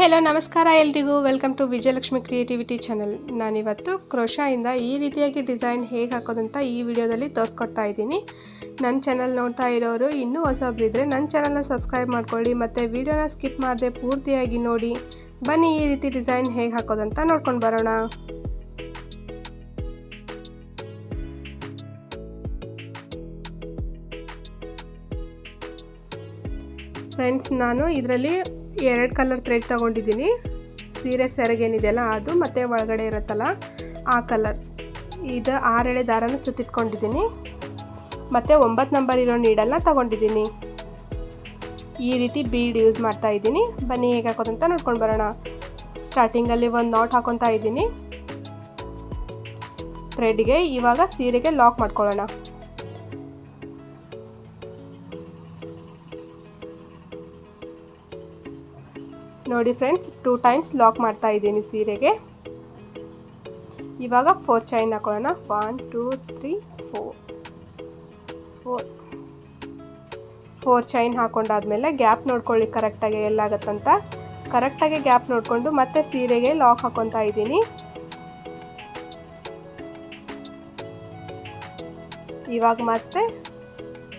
Hello ನಮಸ್ಕಾರ ಎಲ್ರಿಗೂ. Welcome to Vijayalakshmi creativity channel. ನಾನಿವತ್ತು ಕ್ರೋಶಾಯಿಂದ ಈ ರೀತಿಯಾಗಿ ಡಿಸೈನ್ ಹೇಗೆ ಹಾಕೋದಂತ ಈ ವಿಡಿಯೋದಲ್ಲಿ ತೋರಿಸ್ಕೊಡ್ತಾ ಇದ್ದೀನಿ. ನನ್ನ ಚಾನಲ್ ನೋಡ್ತಾ ಇರೋರು ಇನ್ನೂ ಹೊಸಬ್ರಿದ್ರೆ ನನ್ನ ಚಾನಲ್ನ ಸಬ್ಸ್ಕ್ರೈಬ್ ಮಾಡ್ಕೊಳ್ಳಿ ಮತ್ತು ವಿಡಿಯೋನ ಸ್ಕಿಪ್ ಮಾಡದೆ ಪೂರ್ತಿಯಾಗಿ ನೋಡಿ. ಬನ್ನಿ ಈ ರೀತಿ ಡಿಸೈನ್ ಹೇಗೆ ಹಾಕೋದಂತ ನೋಡ್ಕೊಂಡು ಬರೋಣ. ಫ್ರೆಂಡ್ಸ್, ನಾನು ಇದರಲ್ಲಿ 2 ಕಲರ್ ಥ್ರೆಡ್ ತಗೊಂಡಿದ್ದೀನಿ. ಸೀರೆ ಸೆರಗೇನಿದೆಯಲ್ಲ ಅದು, ಮತ್ತು ಒಳಗಡೆ ಇರುತ್ತಲ್ಲ ಆ ಕಲರ್. ಇದು 6 ಎಳೆ ದಾರನ ಸುತ್ತಿಟ್ಕೊಂಡಿದ್ದೀನಿ ಮತ್ತು 9 ನಂಬರ್ ಇರೋ ನೀಡಲ್ನ ತಗೊಂಡಿದ್ದೀನಿ. ಈ ರೀತಿ ಬೀಡ್ ಯೂಸ್ ಮಾಡ್ತಾ ಇದ್ದೀನಿ. ಬನ್ನಿ ಹೇಗೆ ಹಾಕೋದಂತ ನೋಡ್ಕೊಂಡು ಬರೋಣ. ಸ್ಟಾರ್ಟಿಂಗಲ್ಲಿ ಒಂದು ನಾಟ್ ಹಾಕೊತಾ ಇದ್ದೀನಿ ಥ್ರೆಡ್ಗೆ. ಇವಾಗ ಸೀರೆಗೆ ಲಾಕ್ ಮಾಡ್ಕೊಳ್ಳೋಣ. ನೋಡಿ ಫ್ರೆಂಡ್ಸ್, 2 ಟೈಮ್ಸ್ ಲಾಕ್ ಮಾಡ್ತಾ ಇದ್ದೀನಿ ಸೀರೆಗೆ. ಇವಾಗ 4 ಚೈನ್ ಹಾಕೊಳ್ಳೋಣ. 1 2 3 4 ಚೈನ್ ಹಾಕೊಂಡಾದ್ಮೇಲೆ ಗ್ಯಾಪ್ ನೋಡ್ಕೊಳ್ಳಿ ಕರೆಕ್ಟಾಗಿ ಎಲ್ಲಾಗತ್ತಂತ. ಕರೆಕ್ಟಾಗಿ ಗ್ಯಾಪ್ ನೋಡಿಕೊಂಡು ಮತ್ತೆ ಸೀರೆಗೆ ಲಾಕ್ ಹಾಕೊತಾ ಇದ್ದೀನಿ. ಇವಾಗ ಮತ್ತೆ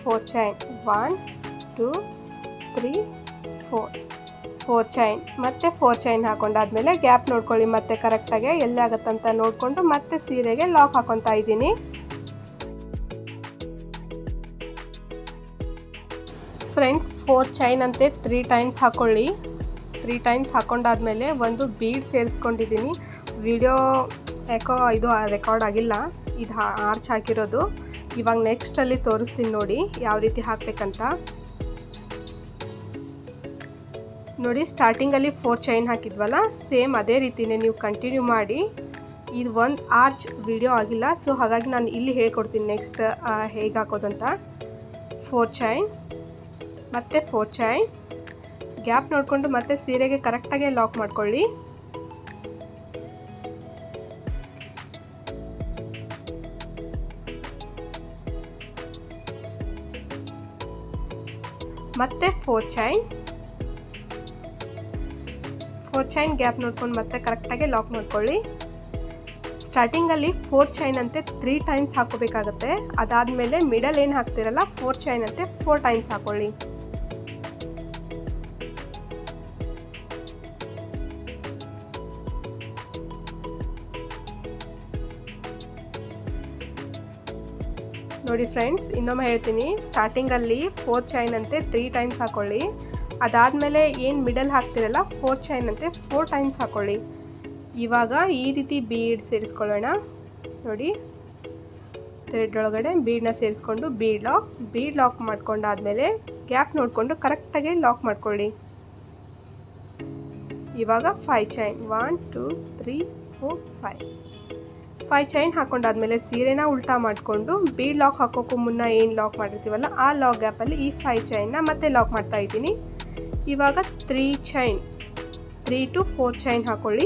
4 ಚೈನ್ 1 2 3 4 ಚೈನ್ ಮತ್ತೆ 4 ಚೈನ್ ಹಾಕೊಂಡಾದ್ಮೇಲೆ ಗ್ಯಾಪ್ ನೋಡ್ಕೊಳ್ಳಿ ಮತ್ತೆ ಕರೆಕ್ಟಾಗಿ ಎಲ್ಲಾಗತ್ತಂತ ನೋಡಿಕೊಂಡು ಮತ್ತೆ ಸೀರೆಗೆ ಲಾಕ್ ಹಾಕೊತಾ ಇದ್ದೀನಿ. ಫ್ರೆಂಡ್ಸ್, 4 ಚೈನ್ ಅಂತೆ 3 ಟೈಮ್ಸ್ ಹಾಕೊಳ್ಳಿ. 3 ಟೈಮ್ಸ್ ಹಾಕೊಂಡಾದ್ಮೇಲೆ ಒಂದು ಬೀಡ್ ಸೇರಿಸ್ಕೊಂಡಿದ್ದೀನಿ. ವಿಡಿಯೋ ಯಾಕೋ ಇದು ರೆಕಾರ್ಡ್ ಆಗಿಲ್ಲ, ಇದು ಆರ್ಚ್ ಹಾಕಿರೋದು. ಇವಾಗ ನೆಕ್ಸ್ಟಲ್ಲಿ ತೋರಿಸ್ತೀನಿ ನೋಡಿ ಯಾವ ರೀತಿ ಹಾಕಬೇಕಂತ. ನೋಡಿ, ಸ್ಟಾರ್ಟಿಂಗಲ್ಲಿ 4 ಚೈನ್ ಹಾಕಿದ್ವಲ್ಲ, ಸೇಮ್ ಅದೇ ರೀತಿಯೇ ನೀವು ಕಂಟಿನ್ಯೂ ಮಾಡಿ. ಇದು ಒಂದು ಆರ್ಚ್ ವಿಡಿಯೋ ಆಗಿಲ್ಲ, ಸೊ ಹಾಗಾಗಿ ನಾನು ಇಲ್ಲಿ ಹೇಳ್ಕೊಡ್ತೀನಿ ನೆಕ್ಸ್ಟ್ ಹೇಗೆ ಹಾಕೋದಂತ. 4 ಚೈನ್ ಮತ್ತು 4 ಚೈನ್ ಗ್ಯಾಪ್ ನೋಡಿಕೊಂಡು ಮತ್ತೆ ಸೀರೆಗೆ ಕರೆಕ್ಟಾಗಿ ಲಾಕ್ ಮಾಡ್ಕೊಳ್ಳಿ. ಮತ್ತೆ 4 ಚೈನ್ ಗ್ಯಾಪ್ ನೋಡ್ಕೊಂಡು ಮತ್ತೆ ಕರೆಕ್ಟಾಗಿ ಲಾಕ್ ಮಾಡ್ಕೊಳ್ಳಿ. ಸ್ಟಾರ್ಟಿಂಗಲ್ಲಿ 4 ಚೈನ್ ಅಂತೆ 3 ಟೈಮ್ಸ್ ಹಾಕೋಬೇಕಾಗತ್ತೆ. ಅದಾದಮೇಲೆ ಮಿಡಲ್ ಏನು ಹಾಕ್ತಿರಲ್ಲ 4 ಚೈನ್ ಅಂತೆ 4 ಟೈಮ್ಸ್ ಹಾಕೊಳ್ಳಿ. ನೋಡಿ ಫ್ರೆಂಡ್ಸ್, ಇನ್ನೊಮ್ಮೆ ಹೇಳ್ತೀನಿ. ಸ್ಟಾರ್ಟಿಂಗಲ್ಲಿ 4 ಚೈನ್ ಅಂತೆ 3 ಟೈಮ್ಸ್ ಹಾಕೊಳ್ಳಿ. ಅದಾದಮೇಲೆ ಏನು ಮಿಡಲ್ ಹಾಕ್ತಿರಲ್ಲ 4 ಚೈನ್ ಅಂತೆ 4 ಟೈಮ್ಸ್ ಹಾಕೊಳ್ಳಿ. ಇವಾಗ ಈ ರೀತಿ ಬೀಡ್ ಸೇರಿಸ್ಕೊಳ್ಳೋಣ. ನೋಡಿ, ಥ್ರೆಡ್ ಒಳಗಡೆ ಬೀಡನ್ನ ಸೇರಿಸ್ಕೊಂಡು ಬೀಡ್ ಲಾಕ್ ಮಾಡ್ಕೊಂಡಾದ್ಮೇಲೆ ಗ್ಯಾಪ್ ನೋಡಿಕೊಂಡು ಕರೆಕ್ಟಾಗಿ ಲಾಕ್ ಮಾಡ್ಕೊಳ್ಳಿ. ಇವಾಗ 5 ಚೈನ್ 1 2 3 4 5 ಚೈನ್ ಹಾಕೊಂಡಾದ್ಮೇಲೆ ಸೀರೆನ ಉಲ್ಟಾ ಮಾಡಿಕೊಂಡು ಬೀಡ್ ಲಾಕ್ ಹಾಕೋಕ್ಕೂ ಮುನ್ನ ಏನು ಲಾಕ್ ಮಾಡಿರ್ತೀವಲ್ಲ ಆ ಲಾಕ್ ಗ್ಯಾಪಲ್ಲಿ ಈ 5 ಚೈನ್ನ ಮತ್ತೆ ಲಾಕ್ ಮಾಡ್ತಾ ಇದ್ದೀನಿ. ಇವಾಗ 3 ಚೈನ್ 3 to 4 ಚೈನ್ ಹಾಕೊಳ್ಳಿ.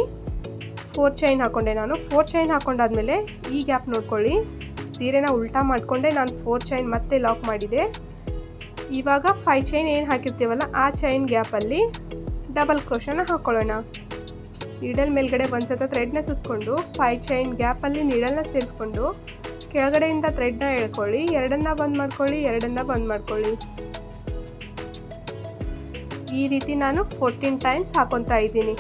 4 ಚೈನ್ ಹಾಕೊಂಡೆ ನಾನು. 4 ಚೈನ್ ಹಾಕೊಂಡಾದ್ಮೇಲೆ ಈ ಗ್ಯಾಪ್ ನೋಡ್ಕೊಳ್ಳಿ. ಸೀರೆನ ಉಲ್ಟಾ ಮಾಡಿಕೊಂಡೆ ನಾನು 4 ಚೈನ್ ಮತ್ತೆ ಲಾಕ್ ಮಾಡಿದೆ. ಇವಾಗ 5 ಚೈನ್ ಏನು ಹಾಕಿರ್ತೀವಲ್ಲ ಆ ಚೈನ್ ಗ್ಯಾಪಲ್ಲಿ ಡಬಲ್ ಕ್ರೋಶನ ಹಾಕೊಳ್ಳೋಣ. ನೀಡಲ್ ಮೇಲ್ಗಡೆ ಒಂದ್ಸತ ಥ್ರೆಡ್ನ ಸುತ್ತಕೊಂಡು 5 ಚೈನ್ ಗ್ಯಾಪಲ್ಲಿ ನೀಡಲ್ನ ಸೇರಿಸ್ಕೊಂಡು ಕೆಳಗಡೆಯಿಂದ ಥ್ರೆಡ್ನ ಎಳ್ಕೊಳ್ಳಿ. 2 ಬಂದ್ ಮಾಡ್ಕೊಳ್ಳಿ, 2 ಬಂದ್ ಮಾಡ್ಕೊಳ್ಳಿ. ಈ ರೀತಿ ನಾನು 14 ಟೈಮ್ಸ್ ಹಾಕೊತಾ ಇದ್ದೀನಿ.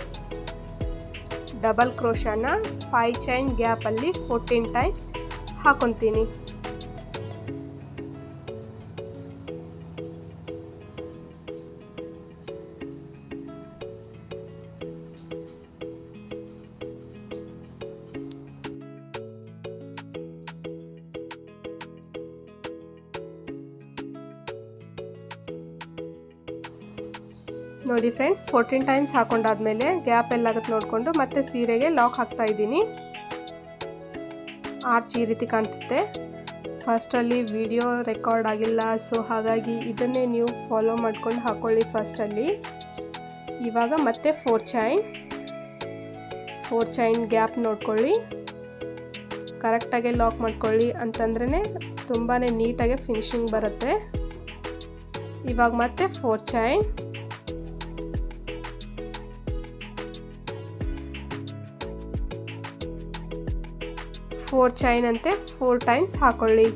ಡಬಲ್ ಕ್ರೋಶನ 5 ಚೈನ್ ಗ್ಯಾಪಲ್ಲಿ 14 ಟೈಮ್ಸ್ ಹಾಕೊತೀನಿ. ನೋಡಿ ಫ್ರೆಂಡ್ಸ್, 14 ಟೈಮ್ಸ್ ಹಾಕೊಂಡಾದ್ಮೇಲೆ ಗ್ಯಾಪ್ ಎಲ್ಲಾಗುತ್ತೆ ನೋಡಿಕೊಂಡು ಮತ್ತೆ ಸೀರೆಗೆ ಲಾಕ್ ಹಾಕ್ತಾ ಇದ್ದೀನಿ. ಆರ್ಚ್ ಈ ರೀತಿ ಕಾಣಿಸುತ್ತೆ. ಫಸ್ಟಲ್ಲಿ ವಿಡಿಯೋ ರೆಕಾರ್ಡ್ ಆಗಿಲ್ಲ, ಸೊ ಹಾಗಾಗಿ ಇದನ್ನೇ ನೀವು ಫಾಲೋ ಮಾಡ್ಕೊಂಡು ಹಾಕೊಳ್ಳಿ ಫಸ್ಟಲ್ಲಿ. ಇವಾಗ ಮತ್ತೆ 4 ಚೈನ್ ಗ್ಯಾಪ್ ನೋಡ್ಕೊಳ್ಳಿ, ಕರೆಕ್ಟಾಗಿ ಲಾಕ್ ಮಾಡ್ಕೊಳ್ಳಿ. ಅಂತಂದ್ರೇ ತುಂಬಾ ನೀಟಾಗಿ ಫಿನಿಶಿಂಗ್ ಬರುತ್ತೆ. ಇವಾಗ ಮತ್ತೆ 4 ಚೈನ್ 4 ಚೈನ್ ಅಂತೆ 4 ಟೈಮ್ಸ್ ಹಾಕೊಳ್ಳಿ.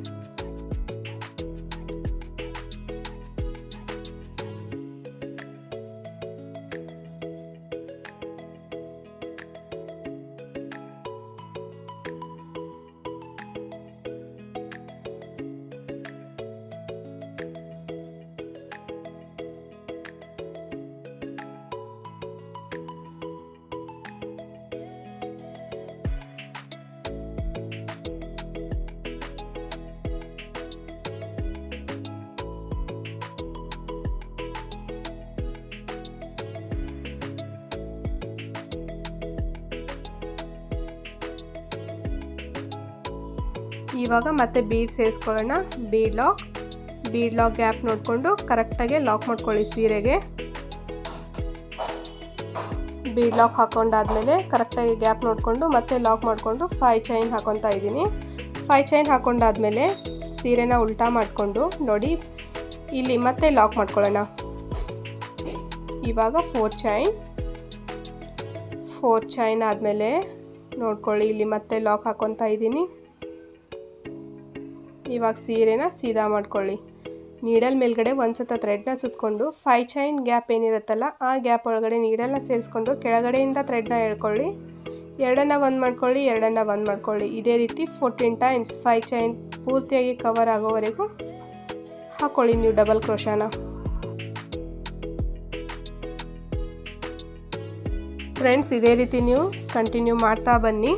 ಇವಾಗ ಮತ್ತೆ ಬೀಡ್ ಸೇರಿಸ್ಕೊಳ್ಳೋಣ. ಬೀಡ್ ಲಾಕ್ ಗ್ಯಾಪ್ ನೋಡಿಕೊಂಡು ಕರೆಕ್ಟಾಗಿ ಲಾಕ್ ಮಾಡ್ಕೊಳ್ಳಿ ಸೀರೆಗೆ. ಬೀಡ್ ಲಾಕ್ ಹಾಕೊಂಡಾದ್ಮೇಲೆ ಕರೆಕ್ಟಾಗಿ ಗ್ಯಾಪ್ ನೋಡಿಕೊಂಡು ಮತ್ತೆ ಲಾಕ್ ಮಾಡಿಕೊಂಡು 5 ಚೈನ್ ಹಾಕೊತಾ ಇದ್ದೀನಿ. 5 ಚೈನ್ ಹಾಕೊಂಡಾದ್ಮೇಲೆ ಸೀರೆನ ಉಲ್ಟಾ ಮಾಡಿಕೊಂಡು ನೋಡಿ ಇಲ್ಲಿ ಮತ್ತೆ ಲಾಕ್ ಮಾಡ್ಕೊಳ್ಳೋಣ. ಇವಾಗ 4 ಚೈನ್ ಆದಮೇಲೆ ನೋಡ್ಕೊಳ್ಳಿ ಇಲ್ಲಿ ಮತ್ತೆ ಲಾಕ್ ಹಾಕೊತಾ ಇದ್ದೀನಿ. ಇವಾಗ ಸೀರೆನ ಸೀದಾ ಮಾಡ್ಕೊಳ್ಳಿ. ನೀಡಲ್ ಮೇಲ್ಗಡೆ ಒಂದು ಸತ ಥ್ರೆಡ್ನ ಸುತ್ತಕೊಂಡು 5 ಚೈನ್ ಗ್ಯಾಪ್ ಏನಿರುತ್ತಲ್ಲ ಆ ಗ್ಯಾಪ್ ಒಳಗಡೆ ನೀಡಲ್ನ ಸೇರಿಸ್ಕೊಂಡು ಕೆಳಗಡೆಯಿಂದ ಥ್ರೆಡ್ನ ಎಳ್ಕೊಳ್ಳಿ. ಎರಡನ್ನು ಒಂದು ಮಾಡ್ಕೊಳ್ಳಿ, ಎರಡನ್ನು ಒಂದು ಮಾಡ್ಕೊಳ್ಳಿ. ಇದೇ ರೀತಿ 14 ಟೈಮ್ಸ್ 5 ಚೈನ್ ಪೂರ್ತಿಯಾಗಿ ಕವರ್ ಆಗೋವರೆಗೂ ಹಾಕ್ಕೊಳ್ಳಿ ನೀವು ಡಬಲ್ ಕ್ರೋಶಾನ. ಫ್ರೆಂಡ್ಸ್ ಇದೇ ರೀತಿ ನೀವು ಕಂಟಿನ್ಯೂ ಮಾಡ್ತಾ ಬನ್ನಿ.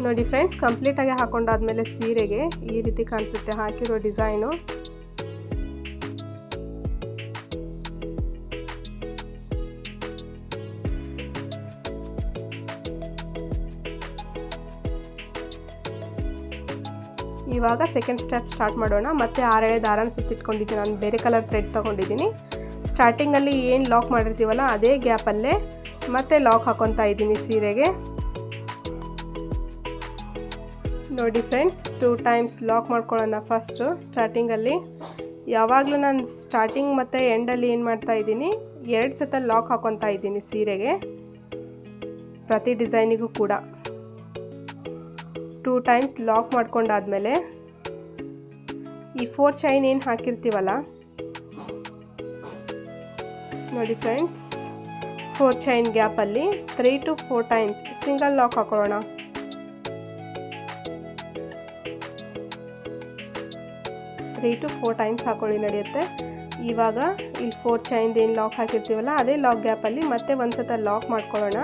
ನೋಡಿ ಫ್ರೆಂಡ್ಸ್, ಕಂಪ್ಲೀಟಾಗಿ ಹಾಕೊಂಡಾದ್ಮೇಲೆ ಸೀರೆಗೆ ಈ ರೀತಿ ಕಾಣಿಸುತ್ತೆ ಹಾಕಿರೋ ಡಿಸೈನು. ಇವಾಗ ಸೆಕೆಂಡ್ ಸ್ಟೆಪ್ ಸ್ಟಾರ್ಟ್ ಮಾಡೋಣ. ಮತ್ತೆ 6 ಎಳೆ ದಾರನ ಸುತ್ತಿಟ್ಕೊಂಡಿದ್ದೀನಿ. ನಾನು ಬೇರೆ ಕಲರ್ ಥ್ರೆಡ್ ತೊಗೊಂಡಿದ್ದೀನಿ. ಸ್ಟಾರ್ಟಿಂಗಲ್ಲಿ ಏನು ಲಾಕ್ ಮಾಡಿರ್ತೀವಲ್ಲ ಅದೇ ಗ್ಯಾಪಲ್ಲೇ ಮತ್ತೆ ಲಾಕ್ ಹಾಕೊತಾ ಇದ್ದೀನಿ ಸೀರೆಗೆ. ನೋಡಿ ಫ್ರೆಂಡ್ಸ್, 2 ಟೈಮ್ಸ್ ಲಾಕ್ ಮಾಡ್ಕೊಳ್ಳೋಣ. ಫಸ್ಟು ಸ್ಟಾರ್ಟಿಂಗಲ್ಲಿ ಯಾವಾಗಲೂ ನಾನು ಸ್ಟಾರ್ಟಿಂಗ್ ಮತ್ತು ಎಂಡಲ್ಲಿ ಏನು ಮಾಡ್ತಾ ಇದ್ದೀನಿ, 2 ಸತ ಲಾಕ್ ಹಾಕೊತಾ ಇದ್ದೀನಿ ಸೀರೆಗೆ ಪ್ರತಿ ಡಿಸೈನಿಗೂ ಕೂಡ. 2 ಟೈಮ್ಸ್ ಲಾಕ್ ಮಾಡ್ಕೊಂಡಾದ್ಮೇಲೆ ಈ 4 ಚೈನ್ ಏನು ಹಾಕಿರ್ತೀವಲ್ಲ ನೋಡಿ ಫ್ರೆಂಡ್ಸ್, 4 ಚೈನ್ ಗ್ಯಾಪಲ್ಲಿ 3 to 4 ಟೈಮ್ಸ್ ಸಿಂಗಲ್ ಲಾಕ್ ಹಾಕೊಳ್ಳೋಣ. 3 to 4 ಟೈಮ್ಸ್ ಹಾಕೊಳ್ಳಿ ನಡೆಯುತ್ತೆ. ಇವಾಗ ಇಲ್ಲಿ 4 ಚೈನ್ದು ಏನು ಲಾಕ್ ಹಾಕಿರ್ತೀವಲ್ಲ ಅದೇ ಲಾಕ್ ಗ್ಯಾಪಲ್ಲಿ ಮತ್ತೆ ಒಂದು ಸತ ಲಾಕ್ ಮಾಡ್ಕೊಳ್ಳೋಣ.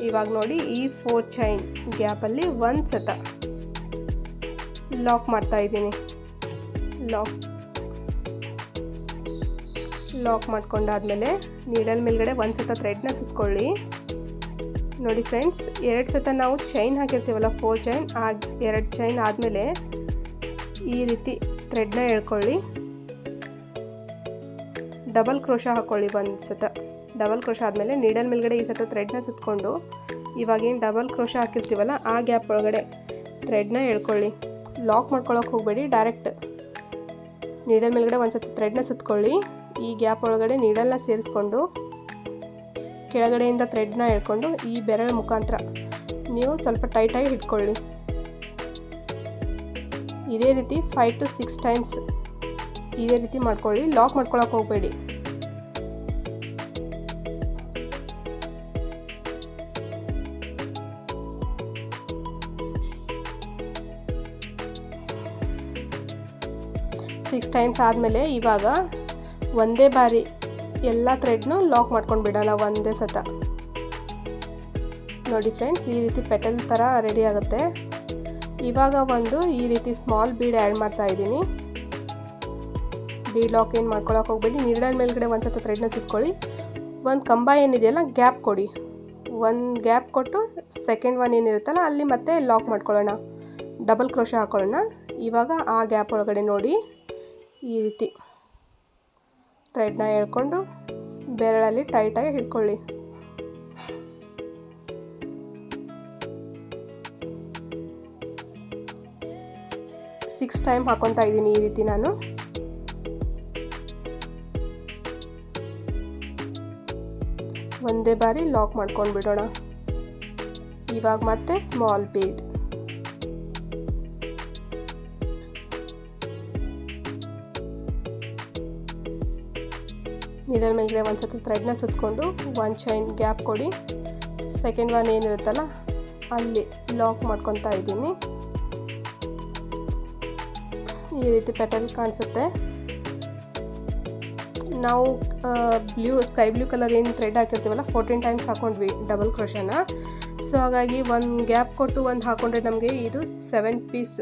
ಇವಾಗ ನೋಡಿ ಈ 4 ಚೈನ್ ಗ್ಯಾಪಲ್ಲಿ ಒಂದು ಸತ ಲಾಕ್ ಮಾಡ್ತಾ ಇದ್ದೀನಿ. ಲಾಕ್ ಮಾಡ್ಕೊಂಡಾದ್ಮೇಲೆ ನೀಡಲ್ ಮೇಲ್ಗಡೆ ಒಂದು ಸತ ಥ್ರೆಡ್ನ ಸುತ್ಕೊಳ್ಳಿ. ನೋಡಿ ಫ್ರೆಂಡ್ಸ್, 2 ಸತ ನಾವು ಚೈನ್ ಹಾಕಿರ್ತೀವಲ್ಲ 4 ಚೈನ್, ಆ 2 ಚೈನ್ ಆದಮೇಲೆ ಈ ರೀತಿ ಥ್ರೆಡ್ನ ಎಳ್ಕೊಳ್ಳಿ. ಡಬಲ್ ಕ್ರೋಶ ಹಾಕ್ಕೊಳ್ಳಿ ಒಂದು ಸತ. ಡಬಲ್ ಕ್ರೋಶ ಆದಮೇಲೆ ನೀಡಲ್ ಮೇಲ್ಗಡೆ ಈ ಸತ ಥ್ರೆಡ್ನ ಸುತ್ತಕೊಂಡು ಇವಾಗೇನು ಡಬಲ್ ಕ್ರೋಶ ಹಾಕಿರ್ತೀವಲ್ಲ ಆ ಗ್ಯಾಪ್ ಒಳಗಡೆ ಥ್ರೆಡ್ನ ಎಳ್ಕೊಳ್ಳಿ. ಲಾಕ್ ಮಾಡ್ಕೊಳ್ಳೋಕೆ ಹೋಗಬೇಡಿ, ಡೈರೆಕ್ಟ್ ನೀಡಲ್ ಮೇಲ್ಗಡೆ ಒಂದು ಸತ ಥ್ರೆಡ್ನ ಸುತ್ತಕೊಳ್ಳಿ. ಈ ಗ್ಯಾಪ್ ಒಳಗಡೆ ನೀಡಲ್ನ ಸೇರಿಸ್ಕೊಂಡು ಕೆಳಗಡೆಯಿಂದ ಥ್ರೆಡ್ನ ಎಳ್ಕೊಂಡು ಈ ಬೆರಳ ಮುಖಾಂತರ ನೀವು ಸ್ವಲ್ಪ ಟೈಟಾಗಿ ಹಿಡ್ಕೊಳ್ಳಿ. ಇದೇ ರೀತಿ 5 to 6 ಟೈಮ್ಸ್ ಇದೇ ರೀತಿ ಮಾಡ್ಕೊಳ್ಳಿ. ಲಾಕ್ ಮಾಡ್ಕೊಳ್ಳೋಕೆ ಹೋಗಬೇಡಿ. ಸಿಕ್ಸ್ ಟೈಮ್ಸ್ ಆದಮೇಲೆ ಇವಾಗ ಒಂದೇ ಬಾರಿ ಎಲ್ಲ ಥ್ರೆಡ್ನು ಲಾಕ್ ಮಾಡ್ಕೊಂಡು ಬಿಡೋಣ ಒಂದೇ ಸತ. ನೋಡಿ ಫ್ರೆಂಡ್ಸ್, ಈ ರೀತಿ ಪೆಟಲ್ ಥರ ರೆಡಿ ಆಗುತ್ತೆ. ಇವಾಗ ಒಂದು ಈ ರೀತಿ ಸ್ಮಾಲ್ ಬೀಡ್ ಆ್ಯಡ್ ಮಾಡ್ತಾ ಇದ್ದೀನಿ. ಬೀಡ್ ಲಾಕ್ ಏನು ಮಾಡ್ಕೊಳಕ್ಕೆ ಹೋಗಬೇಡಿ. ನೀಡಲ್ ಮೇಲ್ಗಡೆ ಒಂದು ಸತ ಥ್ರೆಡ್ನ ಸುತ್ಕೊಳ್ಳಿ. ಒಂದು ಕಂಬ ಏನಿದೆಯಲ್ಲ ಗ್ಯಾಪ್ ಕೊಡಿ. ಒಂದು ಗ್ಯಾಪ್ ಕೊಟ್ಟು ಸೆಕೆಂಡ್ ಒನ್ ಏನಿರುತ್ತಲ್ಲ ಅಲ್ಲಿ ಮತ್ತೆ ಲಾಕ್ ಮಾಡ್ಕೊಳ್ಳೋಣ. ಡಬಲ್ ಕ್ರೋಶ ಹಾಕೊಳ್ಳೋಣ. ಇವಾಗ ಆ ಗ್ಯಾಪ್ ಒಳಗಡೆ ನೋಡಿ ಈ ರೀತಿ ಥ್ರೆಡ್ನ ಎಳ್ಕೊಂಡು ಬೆರಳಲ್ಲಿ ಟೈಟಾಗಿ ಹಿಡ್ಕೊಳ್ಳಿ. ಸಿಕ್ಸ್ ಟೈಮ್ ಹಾಕೊತಾ ಇದ್ದೀನಿ ಈ ರೀತಿ ನಾನು. ಒಂದೇ ಬಾರಿ ಲಾಕ್ ಮಾಡ್ಕೊಂಡು ಬಿಡೋಣ. ಇವಾಗ ಮತ್ತೆ ಸ್ಮಾಲ್ ಬೀಡ್. ನೀಡಲ್ ಮೇಲ್ಗಡೆ ಒಂದು ಸತಿ ಥ್ರೆಡ್ನ ಸುತ್ತಕೊಂಡು ಒಂದು ಚೈನ್ ಗ್ಯಾಪ್ ಕೊಡಿ. ಸೆಕೆಂಡ್ ಒನ್ ಏನಿರುತ್ತಲ್ಲ ಅಲ್ಲಿ ಲಾಕ್ ಮಾಡ್ಕೊತಾ ಇದ್ದೀನಿ. ಈ ರೀತಿ ಪೆಟಲ್ ಕಾಣಿಸುತ್ತೆ. ನಾವು ಸ್ಕೈ ಬ್ಲೂ ಕಲರ್ ಏನು ಥ್ರೆಡ್ ಹಾಕಿರ್ತೀವಲ್ಲ 14 ಟೈಮ್ಸ್ ಹಾಕೊಂಡ್ವಿ ಡಬಲ್ ಕ್ರೋಶನ. ಸೊ ಹಾಗಾಗಿ ಒಂದು ಗ್ಯಾಪ್ ಕೊಟ್ಟು ಒಂದು ಹಾಕೊಂಡ್ರೆ ನಮಗೆ ಇದು 7 ಪೀಸ್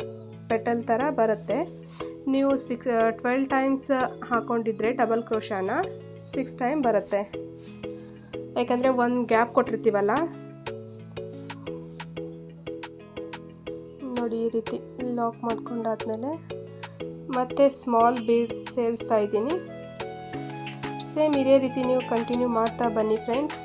ಪೆಟಲ್ ಥರ ಬರುತ್ತೆ. ನೀವು 12 ಟೈಮ್ಸ್ ಹಾಕೊಂಡಿದ್ರೆ ಡಬಲ್ ಕ್ರೋಶನ 6 ಟೈಮ್ ಬರುತ್ತೆ. ಯಾಕಂದರೆ ಒಂದು ಗ್ಯಾಪ್ ಕೊಟ್ಟಿರ್ತೀವಲ್ಲ. ನೋಡಿ ಈ ರೀತಿ ಲಾಕ್ ಮಾಡ್ಕೊಂಡಾದ್ಮೇಲೆ ಮತ್ತೆ ಸ್ಮಾಲ್ ಬೀಡ್ ಸೇರಿಸ್ತಾ ಇದ್ದೀನಿ. ಸೇಮ್ ಇದೇ ರೀತಿ ನೀವು ಕಂಟಿನ್ಯೂ ಮಾಡ್ತಾ ಬನ್ನಿ ಫ್ರೆಂಡ್ಸ್.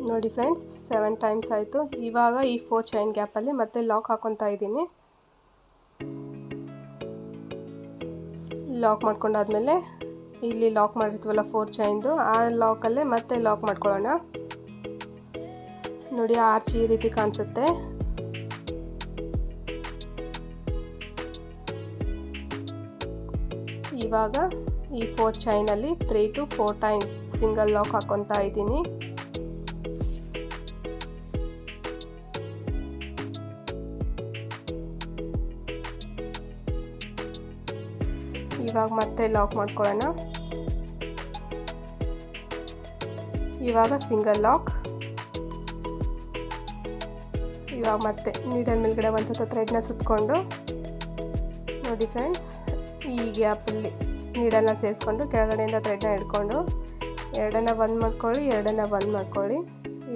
ನೋಡಿ ಫ್ರೆಂಡ್ಸ್ 7 ಟೈಮ್ಸ್ ಆಯಿತು. ಇವಾಗ ಈ 4 ಚೈನ್ ಗ್ಯಾಪಲ್ಲಿ ಮತ್ತೆ ಲಾಕ್ ಹಾಕೊತಾ ಇದ್ದೀನಿ. ಲಾಕ್ ಮಾಡ್ಕೊಂಡಾದ್ಮೇಲೆ ಇಲ್ಲಿ ಲಾಕ್ ಮಾಡಿರ್ತೀವಲ್ಲ 4 ಚೈನ್ದು ಆ ಲಾಕಲ್ಲೇ ಮತ್ತೆ ಲಾಕ್ ಮಾಡ್ಕೊಳ್ಳೋಣ. ನೋಡಿ ಆರ್ಚ್ ಈ ರೀತಿ ಕಾಣಿಸುತ್ತೆ. ಇವಾಗ ಈ 4 ಚೈನಲ್ಲಿ 3 to 4 ಟೈಮ್ಸ್ ಸಿಂಗಲ್ ಲಾಕ್ ಹಾಕೊತಾ ಇದ್ದೀನಿ. ಇವಾಗ ಮತ್ತೆ ಲಾಕ್ ಮಾಡ್ಕೊಳ್ಳೋಣ. ಇವಾಗ ಸಿಂಗಲ್ ಲಾಕ್. ಇವಾಗ ಮತ್ತೆ ನೀಡಲ್ ಮೇಲ್ಗಡೆ ಒಂದು ಸತ ಥ್ರೆಡ್ನ ಸುತ್ತಕೊಂಡು ನೋಡಿ ಫ್ರೆಂಡ್ಸ್ ಈ ಗ್ಯಾಪಲ್ಲಿ ನೀಡಲ್ನ ಸೇರಿಸ್ಕೊಂಡು ಕೆಳಗಡೆಯಿಂದ ಥ್ರೆಡ್ನ ಹಿಡ್ಕೊಂಡು ಎರಡನ್ನ ಬಂದ್ ಮಾಡ್ಕೊಳ್ಳಿ, ಎರಡನ್ನ ಬಂದ್ ಮಾಡ್ಕೊಳ್ಳಿ.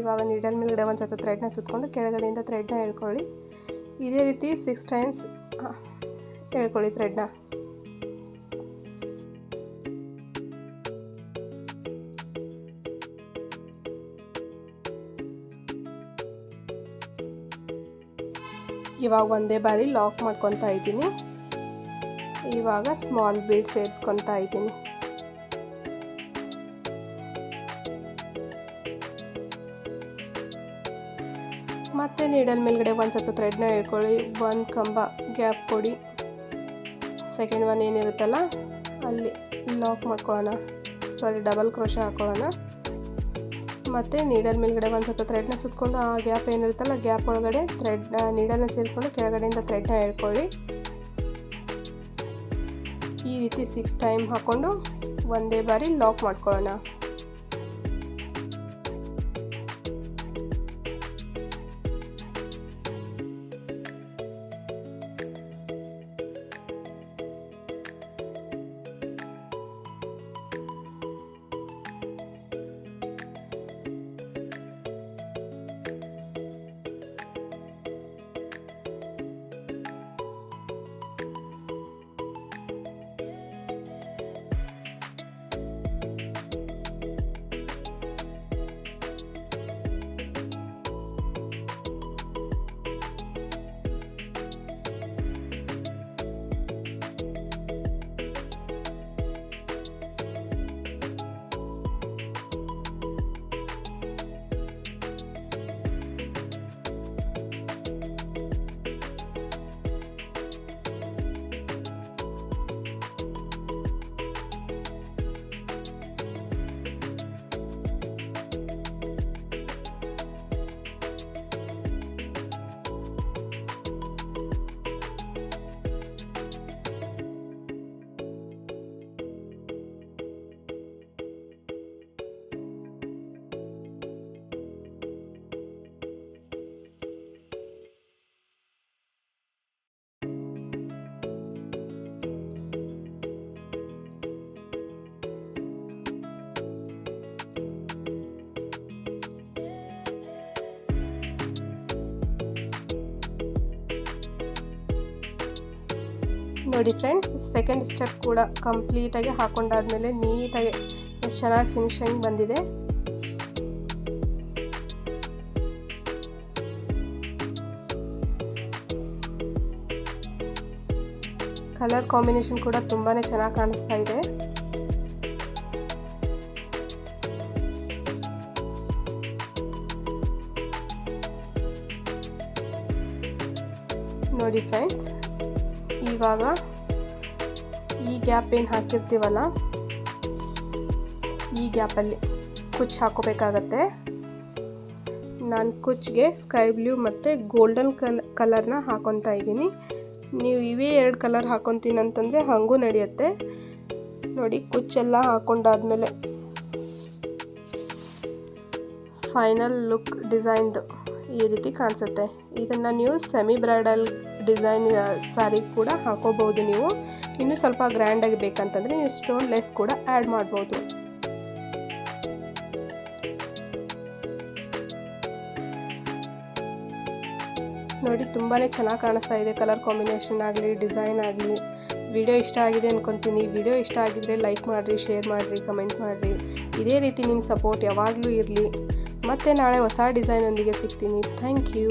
ಇವಾಗ ನೀಡಲ್ ಮೇಲ್ಗಡೆ ಒಂದು ಸತ ಥ್ರೆಡ್ನ ಸುತ್ತಕೊಂಡು ಕೆಳಗಡೆಯಿಂದ ಥ್ರೆಡ್ನ ಹೇಳ್ಕೊಳ್ಳಿ. ಇದೇ ರೀತಿ 6 ಟೈಮ್ಸ್ ಹೇಳ್ಕೊಳ್ಳಿ ಥ್ರೆಡ್ನ. ಇವಾಗ ಒಂದೇ ಬಾರಿ ಲಾಕ್ ಮಾಡ್ಕೊತಾ ಇದ್ದೀನಿ. ಇವಾಗ ಸ್ಮಾಲ್ ಬೀಡ್ ಸೇರಿಸ್ಕೊತಾ ಇದ್ದೀನಿ. ಮತ್ತೆ ನೀಡಲ್ ಮೇಲ್ಗಡೆ ಒಂದು ಸತ ಥ್ರೆಡ್ನ ಹೇಳ್ಕೊಳ್ಳಿ, ಒಂದು ಕಂಬ ಗ್ಯಾಪ್ ಕೊಡಿ. ಸೆಕೆಂಡ್ ಒನ್ ಏನಿರುತ್ತಲ್ಲ ಅಲ್ಲಿ ಲಾಕ್ ಮಾಡ್ಕೊಳ್ಳೋಣ, ಡಬಲ್ ಕ್ರೋಶ ಹಾಕೊಳ್ಳೋಣ. ಮತ್ತು ನೀಡಲ್ ಮೇಲ್ಗಡೆ ಒಂದು ಸತ ಥ್ರೆಡ್ನ ಸುತ್ತಕೊಂಡು ಆ ಗ್ಯಾಪ್ ಏನಿರುತ್ತಲ್ಲ ಗ್ಯಾಪ್ ಒಳಗಡೆ ನೀಡಲ್ನ ಸೇರಿಸ್ಕೊಂಡು ಕೆಳಗಡೆಯಿಂದ ಥ್ರೆಡ್ನ ಹೇಳ್ಕೊಳ್ಳಿ. ಈ ರೀತಿ 6 ಟೈಮ್ ಹಾಕ್ಕೊಂಡು ಒಂದೇ ಬಾರಿ ಲಾಕ್ ಮಾಡ್ಕೊಳ್ಳೋಣ. ನೋಡಿ ಫ್ರೆಂಡ್ಸ್, ಸೆಕೆಂಡ್ ಸ್ಟೆಪ್ ಕೂಡ ಕಂಪ್ಲೀಟಾಗಿ ಹಾಕೊಂಡಾದ್ಮೇಲೆ ನೀಟಾಗಿ ಎಷ್ಟು ಚೆನ್ನಾಗಿ ಫಿನಿಶಿಂಗ್ ಬಂದಿದೆ. ಕಲರ್ ಕಾಂಬಿನೇಷನ್ ಕೂಡ ತುಂಬಾ ಚೆನ್ನಾಗಿ ಕಾಣಿಸ್ತಾ ಇದೆ. ನೋಡಿ ಫ್ರೆಂಡ್ಸ್, ಇವಾಗ ಈ ಗ್ಯಾಪ್ ಏನು ಹಾಕಿರ್ತೀವಲ್ಲ, ಈ ಗ್ಯಾಪಲ್ಲಿ ಕುಚ್ಚು ಹಾಕೋಬೇಕಾಗತ್ತೆ. ನಾನು ಕುಚ್ಚಿಗೆ ಸ್ಕೈ ಬ್ಲೂ ಮತ್ತು ಗೋಲ್ಡನ್ ಕಲರ್ನ ಹಾಕೊತಾ ಇದ್ದೀನಿ. ನೀವು ಇವೇ 2 ಕಲರ್ ಹಾಕೊತೀನಿ ಅಂತಂದರೆ ಹಾಗೂ ನಡೆಯುತ್ತೆ. ನೋಡಿ, ಕುಚ್ಚೆಲ್ಲ ಹಾಕೊಂಡಾದ್ಮೇಲೆ ಫೈನಲ್ ಲುಕ್ ಡಿಸೈನ್ದು ಈ ರೀತಿ ಕಾಣಿಸುತ್ತೆ. ಇದನ್ನು ನೀವು ಸೆಮಿ ಬ್ರೈಡಲ್ ಡಿಸೈನ್ ಸಾರಿ ಕೂಡ ಹಾಕೋಬಹುದು. ನೀವು ಇನ್ನೂ ಸ್ವಲ್ಪ ಗ್ರ್ಯಾಂಡಾಗಿ ಬೇಕಂತಂದರೆ ನೀವು ಸ್ಟೋನ್ ಲೆಸ್ ಕೂಡ ಆ್ಯಡ್ ಮಾಡ್ಬೋದು. ನೋಡಿ, ತುಂಬಾ ಚೆನ್ನಾಗಿ ಕಾಣಿಸ್ತಾ ಇದೆ. ಕಲರ್ ಕಾಂಬಿನೇಷನ್ ಆಗಲಿ, ಡಿಸೈನ್ ಆಗಲಿ. ವಿಡಿಯೋ ಇಷ್ಟ ಆಗಿದೆ ಅಂದ್ಕೊತೀನಿ. ವಿಡಿಯೋ ಇಷ್ಟ ಆಗಿದ್ರೆ ಲೈಕ್ ಮಾಡಿರಿ, ಶೇರ್ ಮಾಡಿರಿ, ಕಮೆಂಟ್ ಮಾಡಿರಿ. ಇದೇ ರೀತಿ ನಿಮ್ಮ ಸಪೋರ್ಟ್ ಯಾವಾಗಲೂ ಇರಲಿ. ಮತ್ತೆ ನಾಳೆ ಹೊಸ ಡಿಸೈನೊಂದಿಗೆ ಸಿಗ್ತೀನಿ. Thank you.